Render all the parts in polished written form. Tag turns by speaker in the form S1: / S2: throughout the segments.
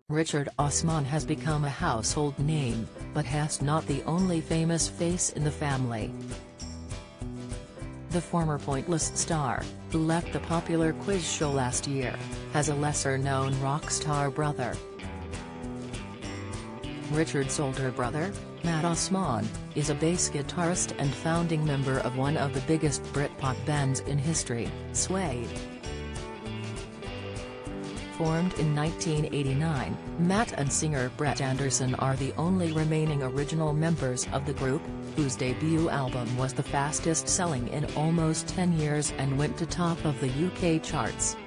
S1: Richard Osman has become a household name, but has not the only famous face in the family. The former Pointless star, who left the popular quiz show last year, has a lesser-known rock star brother. Richard's older brother, Matt Osman, is a bass guitarist and founding member of one of the biggest Britpop bands in history, Suede. Formed in 1989, Matt and singer Brett Anderson are the only remaining original members of the group, whose debut album was the fastest-selling in almost 10 years and went to top of the UK charts.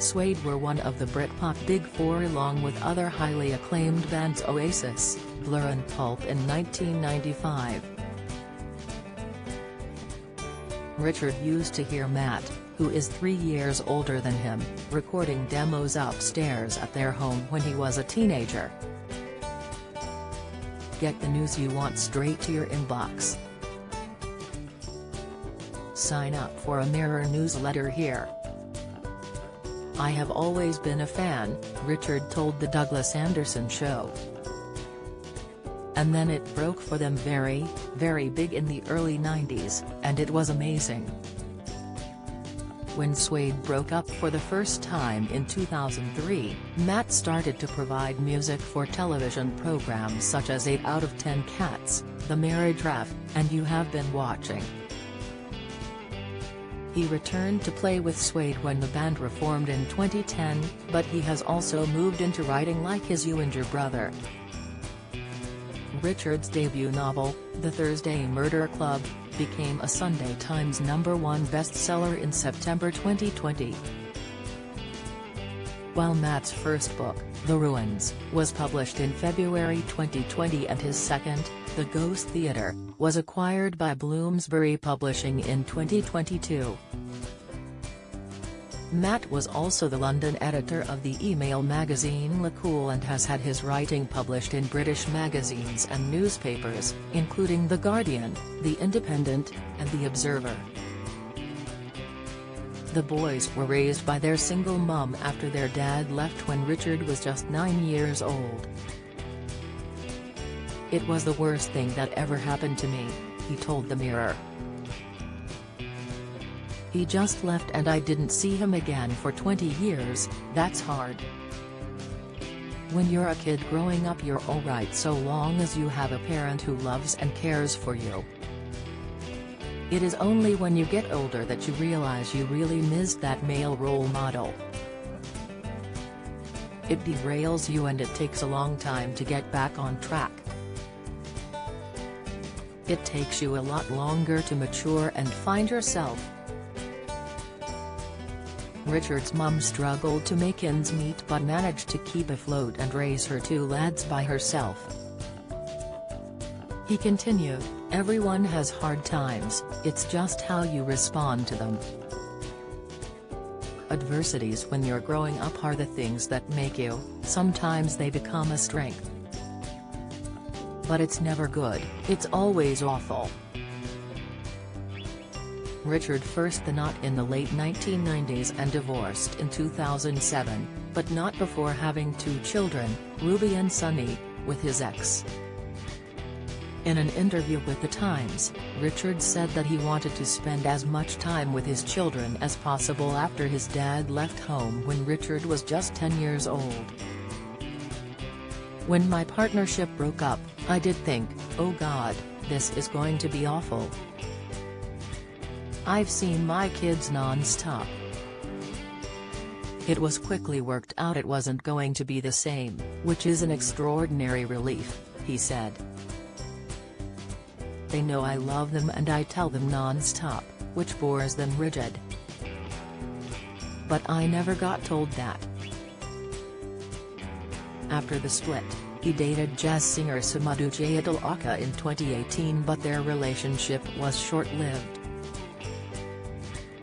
S1: Suede were one of the Britpop Big Four along with other highly acclaimed bands Oasis, Blur and Pulp in 1995. Richard used to hear Matt, who is 3 years older than him, recording demos upstairs at their home when he was a teenager. Get the news you want straight to your inbox. Sign up for a Mirror newsletter here. I have always been a fan, Richard told the Douglas Anderson Show. And then it broke for them very, very big in the early 90s, and it was amazing. When Suede broke up for the first time in 2003, Matt started to provide music for television programs such as 8 out of 10 Cats, The Marriage Ref, and You Have Been Watching. He returned to play with Suede when the band reformed in 2010, but he has also moved into writing like his younger brother. Richard's debut novel, The Thursday Murder Club, became a Sunday Times #1 bestseller in September 2020. While Matt's first book, The Ruins, was published in February 2020 and his second, The Ghost Theatre, was acquired by Bloomsbury Publishing in 2022. Matt was also the London editor of the email magazine Le Cool and has had his writing published in British magazines and newspapers, including The Guardian, The Independent, and The Observer. The boys were raised by their single mum after their dad left when Richard was just 9 years old. "It was the worst thing that ever happened to me," he told the Mirror. "He just left and I didn't see him again for 20 years, that's hard. When you're a kid growing up you're alright so long as you have a parent who loves and cares for you. It is only when you get older that you realize you really missed that male role model. It derails you and it takes a long time to get back on track. It takes you a lot longer to mature and find yourself." Richard's mum struggled to make ends meet but managed to keep afloat and raise her 2 lads by herself. He continued, "Everyone has hard times, it's just how you respond to them. Adversities when you're growing up are the things that make you, sometimes they become a strength. But it's never good, it's always awful." Richard first the knot in the late 1990s and divorced in 2007, but not before having 2 children, Ruby and Sunny, with his ex. In an interview with The Times, Richard said that he wanted to spend as much time with his children as possible after his dad left home when Richard was just 10 years old. "When my partnership broke up, I did think, oh God, this is going to be awful. I've seen my kids non-stop. It was quickly worked out it wasn't going to be the same, which is an extraordinary relief," he said. "They know I love them and I tell them non-stop, which bores them rigid. But I never got told that." After the split, he dated jazz singer Samadou Jadalaka in 2018 but their relationship was short-lived.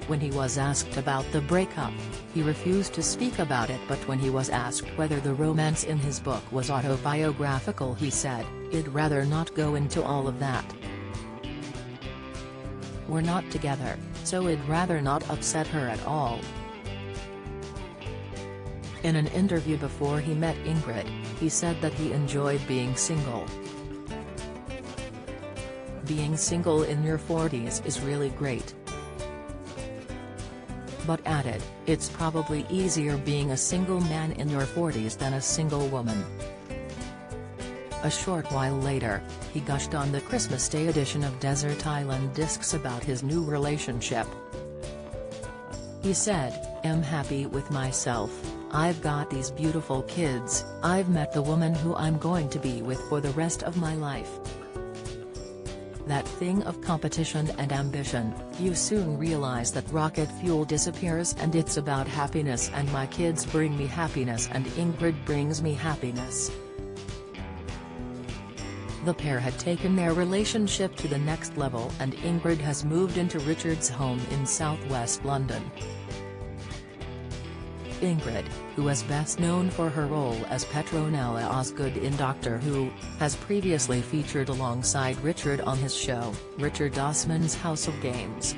S1: When he was asked about the breakup, he refused to speak about it, but when he was asked whether the romance in his book was autobiographical he said, "I'd rather not go into all of that. We're not together, so I'd rather not upset her at all." In an interview before he met Ingrid, he said that he enjoyed being single. Being single in your 40s is really great. But added, it's probably easier being a single man in your 40s than a single woman. A short while later, he gushed on the Christmas Day edition of Desert Island Discs about his new relationship. He said, "I'm happy with myself, I've got these beautiful kids, I've met the woman who I'm going to be with for the rest of my life. That thing of competition and ambition, you soon realize that rocket fuel disappears and it's about happiness, and my kids bring me happiness and Ingrid brings me happiness." The pair had taken their relationship to the next level, and Ingrid has moved into Richard's home in southwest London. Ingrid, who is best known for her role as Petronella Osgood in Doctor Who, has previously featured alongside Richard on his show, Richard Osman's House of Games.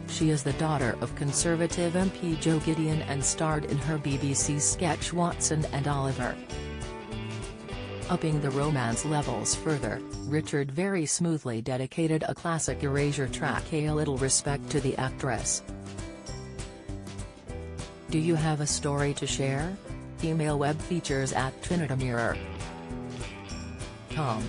S1: She is the daughter of Conservative MP Joe Gideon and starred in her BBC sketch Watson and Oliver. Upping the romance levels further, Richard very smoothly dedicated a classic Erasure track, "A Little Respect," to the actress. Do you have a story to share? Email webfeatures@trinitymirror.com.